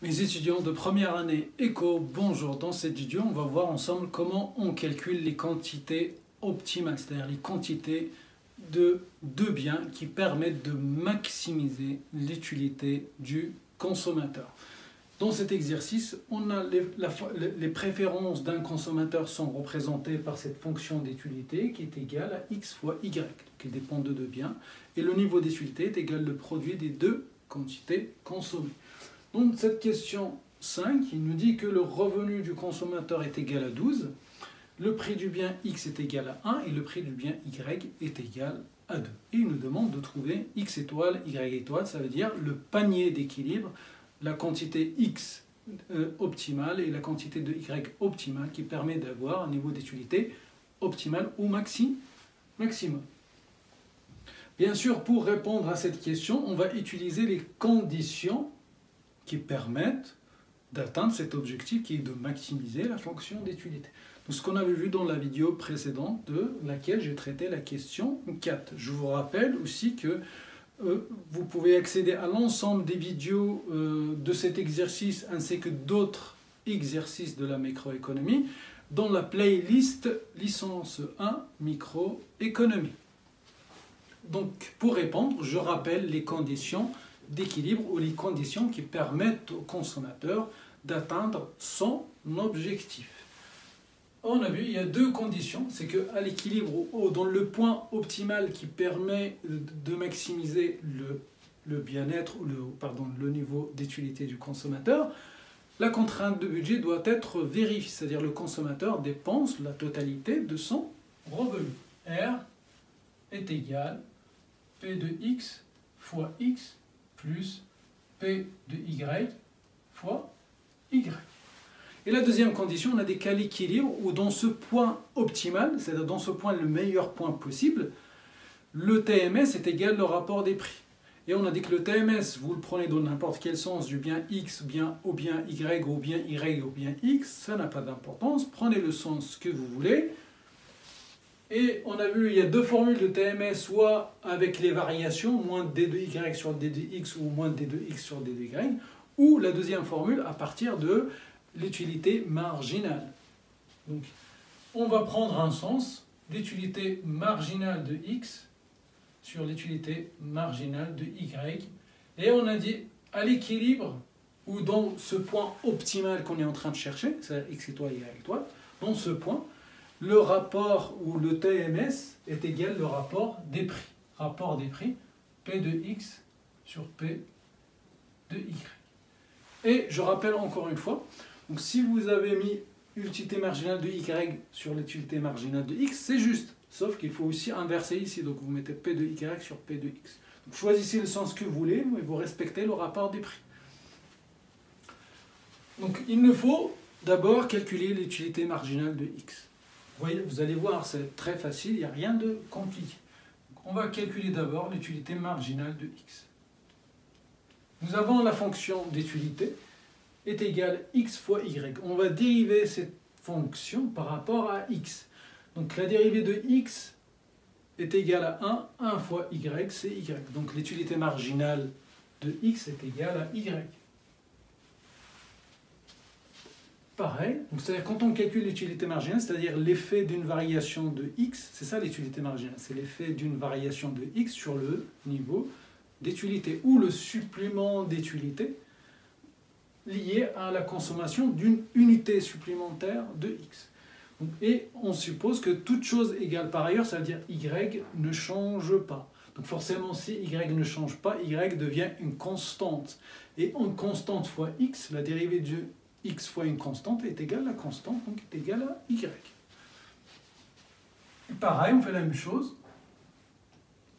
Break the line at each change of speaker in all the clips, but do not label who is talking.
Mes étudiants de première année éco, bonjour. Dans cette vidéo, on va voir ensemble comment on calcule les quantités optimales, c'est-à-dire les quantités de deux biens qui permettent de maximiser l'utilité du consommateur. Dans cet exercice, on a les préférences d'un consommateur sont représentées par cette fonction d'utilité qui est égale à x fois y, qui dépend de deux biens, et le niveau d'utilité est égal au produit des deux quantités consommées. Donc cette question 5, il nous dit que le revenu du consommateur est égal à 12, le prix du bien X est égal à 1 et le prix du bien Y est égal à 2. Et il nous demande de trouver X étoile, Y étoile, ça veut dire le panier d'équilibre, la quantité X optimale et la quantité de Y optimale qui permet d'avoir un niveau d'utilité optimal ou maximum. Bien sûr, pour répondre à cette question, on va utiliser les conditions qui permettent d'atteindre cet objectif qui est de maximiser la fonction d'utilité. Donc, ce qu'on avait vu dans la vidéo précédente de laquelle j'ai traité la question 4. Je vous rappelle aussi que vous pouvez accéder à l'ensemble des vidéos de cet exercice ainsi que d'autres exercices de la microéconomie dans la playlist licence 1 microéconomie. Donc pour répondre, je rappelle les conditions d'équilibre ou les conditions qui permettent au consommateur d'atteindre son objectif. On a vu, il y a deux conditions, c'est qu'à l'équilibre ou dans le point optimal qui permet de maximiser le bien-être ou le niveau d'utilité du consommateur, la contrainte de budget doit être vérifiée, c'est-à-dire le consommateur dépense la totalité de son revenu. R est égal à P de X fois X plus P de Y fois Y. Et la deuxième condition, on a des cas d'équilibre où dans ce point optimal, c'est-à-dire dans ce point le meilleur point possible, le TMS est égal au rapport des prix. Et on a dit que le TMS, vous le prenez dans n'importe quel sens du bien X ou bien Y ou bien Y ou bien X, ça n'a pas d'importance, prenez le sens que vous voulez. Et on a vu, il y a deux formules de TMS, soit avec les variations, moins d de Y sur d de X ou moins d de X sur d de Y, ou la deuxième formule à partir de l'utilité marginale. Donc, on va prendre un sens, l'utilité marginale de X sur l'utilité marginale de Y. Et on a dit, à l'équilibre, ou dans ce point optimal qu'on est en train de chercher, c'est-à-dire X étoile, Y étoile, dans ce point, le rapport ou le TMS est égal au rapport des prix. Rapport des prix, P de X sur P de Y. Et je rappelle encore une fois, donc si vous avez mis l'utilité marginale de Y sur l'utilité marginale de X, c'est juste. Sauf qu'il faut aussi inverser ici. Donc vous mettez P de Y sur P de X. Donc choisissez le sens que vous voulez, mais vous respectez le rapport des prix. Donc il nous faut d'abord calculer l'utilité marginale de X. Vous allez voir, c'est très facile, il n'y a rien de compliqué. Donc on va calculer d'abord l'utilité marginale de X. Nous avons la fonction d'utilité est égale à X fois Y. On va dériver cette fonction par rapport à X. Donc la dérivée de X est égale à 1 fois Y, c'est Y. Donc l'utilité marginale de X est égale à Y. Pareil, c'est-à-dire quand on calcule l'utilité marginale, c'est-à-dire l'effet d'une variation de X, c'est ça l'utilité marginale, c'est l'effet d'une variation de X sur le niveau d'utilité ou le supplément d'utilité lié à la consommation d'une unité supplémentaire de X. Et on suppose que toute chose égale par ailleurs, ça veut dire Y ne change pas. Donc forcément, si Y ne change pas, Y devient une constante. Et une constante fois X, la dérivée de X fois une constante est égale à la constante, donc est égale à Y. Et pareil, on fait la même chose.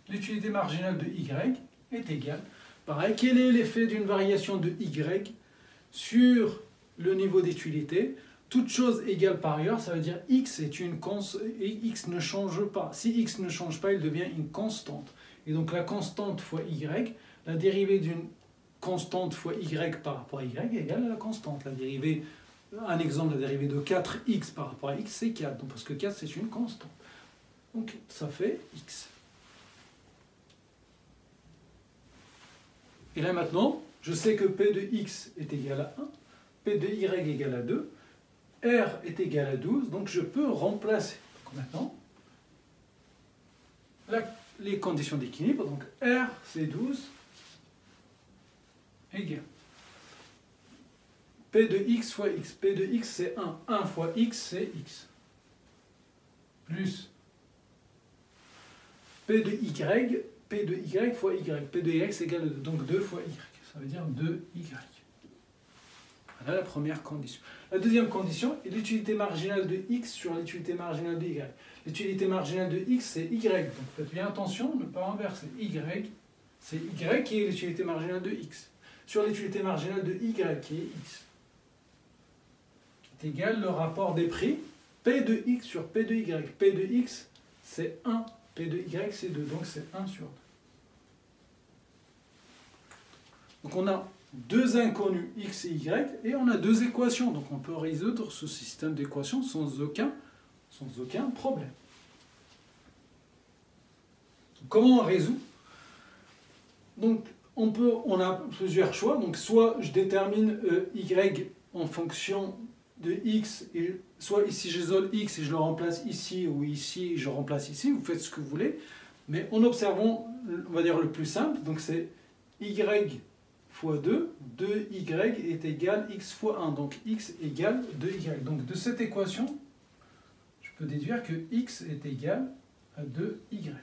L'utilité marginale de Y est égale. Pareil, quel est l'effet d'une variation de Y sur le niveau d'utilité? Toute chose égale par ailleurs, ça veut dire X est une constante et X ne change pas. Si X ne change pas, il devient une constante. Et donc la constante fois Y, la dérivée d'une constante fois Y par rapport à Y est égale à la constante. La dérivée, un exemple, la dérivée de 4X par rapport à X, c'est 4. Donc, parce que 4, c'est une constante. Donc ça fait X. Et là maintenant, Je sais que P de x est égal à 1, P de y est égal à 2, R est égal à 12, donc je peux remplacer. Donc maintenant, les conditions d'équilibre, donc R c'est 12, égale P de x fois x. P de x c'est 1. 1 fois x c'est x. Plus P de y fois y. P de y c'est égal à 2. Donc 2 fois y. Ça veut dire 2y. Voilà la première condition. La deuxième condition est l'utilité marginale de x sur l'utilité marginale de y. L'utilité marginale de x c'est y. Donc faites bien attention de ne pas inverser. C'est y qui est l'utilité marginale de x. Sur l'utilité marginale de y qui est x. Qui est égal le rapport des prix P de x sur P de y. P de x c'est 1. P de y c'est 2. Donc c'est 1 sur 2. Donc on a deux inconnus x et y et on a deux équations. Donc on peut résoudre ce système d'équations sans aucun problème. Comment on résout? Donc on a plusieurs choix. Donc soit je détermine y en fonction de x, et soit ici j'isole x et je le remplace ici, ou ici je remplace ici, vous faites ce que vous voulez. Mais en observant, on va dire le plus simple, donc c'est y fois 2, 2y est égal x fois 1, donc x égale 2y. Donc de cette équation, je peux déduire que x est égal à 2y.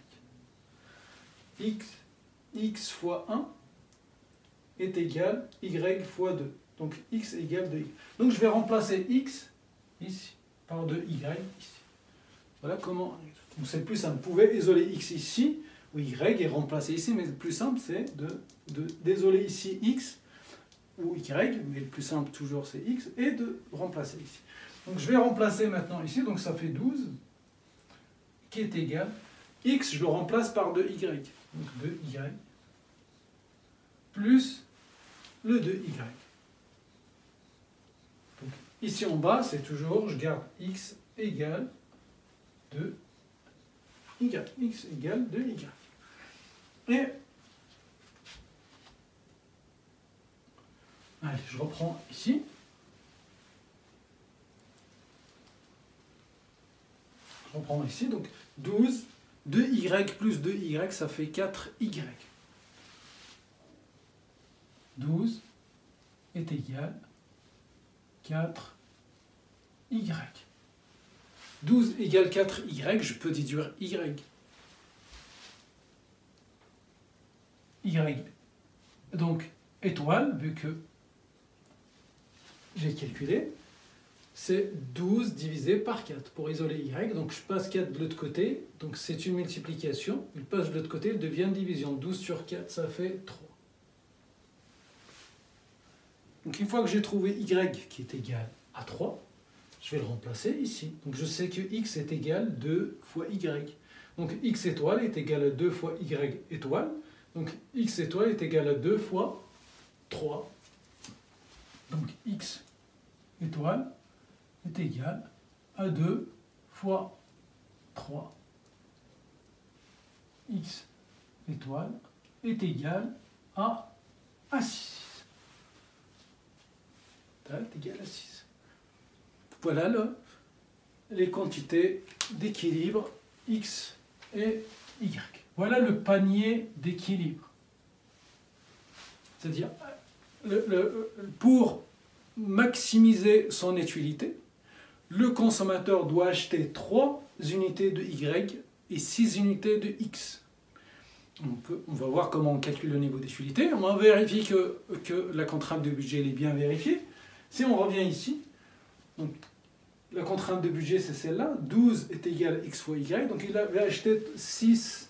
X fois 1 est égal y fois 2. Donc x égale 2y. Donc je vais remplacer x ici par 2y ici. Voilà comment. Donc c'est plus simple. Vous pouvez isoler x ici ou y et remplacer ici, mais le plus simple c'est d'isoler ici x ou y, mais le plus simple toujours c'est x, et de remplacer ici. Donc je vais remplacer maintenant ici, donc ça fait 12 qui est égal, x je le remplace par 2y, donc 2y plus le 2y. Donc ici en bas c'est toujours, je garde x égale 2y, x égale 2y. Et allez, je reprends ici. Je reprends ici, donc 12, 2y plus 2y, ça fait 4y. 12 est égal 4y. 12 égale 4y, je peux déduire y. Donc, étoile, vu que j'ai calculé, c'est 12 divisé par 4 pour isoler y. Donc je passe 4 de l'autre côté, donc c'est une multiplication. Il passe de l'autre côté, il devient une division. 12 sur 4, ça fait 3. Donc une fois que j'ai trouvé y qui est égal à 3, je vais le remplacer ici. Donc je sais que x est égal 2 fois y. Donc x étoile est égal à 2 fois y étoile. Donc x étoile est égal à 2 fois 3. Donc x étoile est égal à 2 fois 3. X étoile est égal à 6. Est égal à 6. Voilà les quantités d'équilibre x et y. Voilà le panier d'équilibre. C'est-à-dire, pour maximiser son utilité, le consommateur doit acheter 3 unités de y et 6 unités de x. On va voir comment on calcule le niveau d'utilité. On va vérifier que la contrainte de budget est bien vérifiée. Si on revient ici, donc, la contrainte de budget c'est celle-là, 12 est égal à x fois y, donc il va acheter 6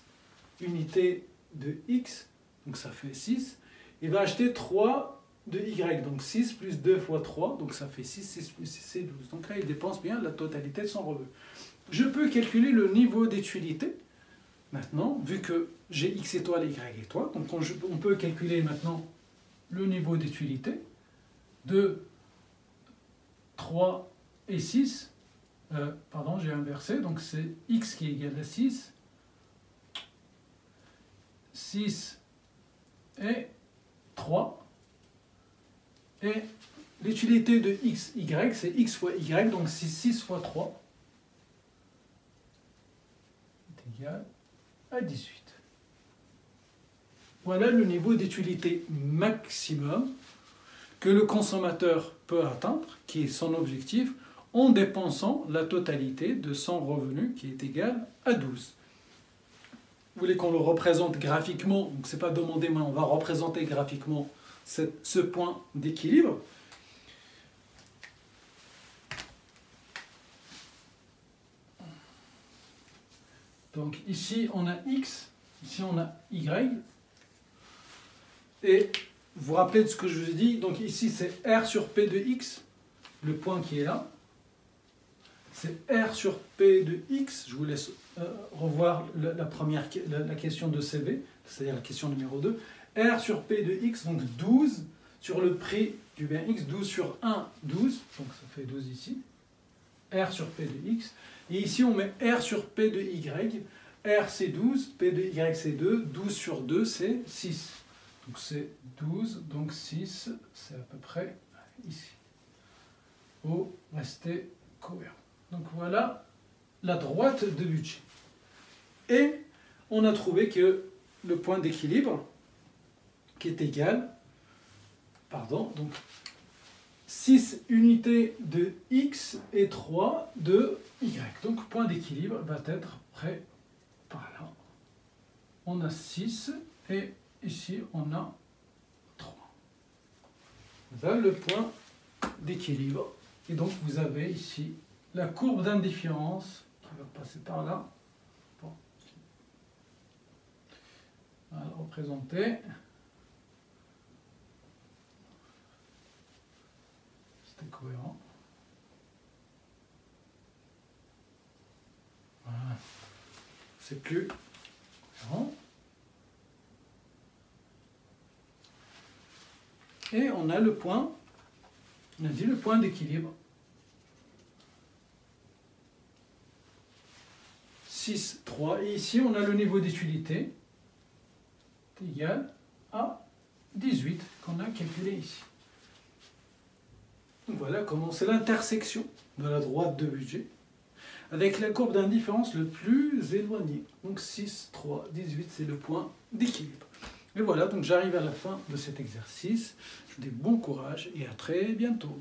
unités de x, donc ça fait 6, il va acheter 3 de y, donc 6 plus 2 fois 3, donc ça fait 6, 6 plus 6 c'est 12. Donc là il dépense bien la totalité de son revenu. Je peux calculer le niveau d'utilité, maintenant, vu que j'ai x étoile et y étoile, donc on peut calculer maintenant le niveau d'utilité de 3 et 6, pardon, j'ai inversé, donc c'est x qui est égal à 6, 6 et 3, Et l'utilité de x, y, c'est x fois y, donc c'est 6 fois 3 est égal à 18. Voilà le niveau d'utilité maximum que le consommateur peut atteindre, qui est son objectif, en dépensant la totalité de son revenu qui est égal à 12. Vous voulez qu'on le représente graphiquement, donc ce n'est pas demandé, mais on va représenter graphiquement ce point d'équilibre. Donc ici on a x, ici on a y. Et vous vous rappelez de ce que je vous ai dit, donc ici c'est R sur P de x, le point qui est là. C'est R sur P de x, je vous laisse revoir la question de CV, c'est-à-dire la question numéro 2. R sur P de x, donc 12 sur le prix du bien x, 12 sur 1, 12, donc ça fait 12 ici. R sur P de x. Et ici on met R sur P de y. R c'est 12, P de y c'est 2, 12 sur 2 c'est 6. Donc c'est 12, donc 6, c'est à peu près ici. Vous restez cohérent. Donc voilà la droite de budget. Et on a trouvé que le point d'équilibre qui est égal, donc 6 unités de x et 3 de y. Donc point d'équilibre va être près par là. On a 6 et ici on a 3. Voilà le point d'équilibre. Et donc vous avez ici la courbe d'indifférence qui va passer par là. Bon. On va le représenter. C'était cohérent. Voilà. C'est plus cohérent. Et on a le point, on a dit le point d'équilibre. 6, 3. Et ici, on a le niveau d'utilité égal à 18 qu'on a calculé ici. Donc voilà comment c'est l'intersection de la droite de budget avec la courbe d'indifférence le plus éloignée. Donc 6, 3, 18, c'est le point d'équilibre. Et voilà, donc j'arrive à la fin de cet exercice. Je vous dis bon courage et à très bientôt.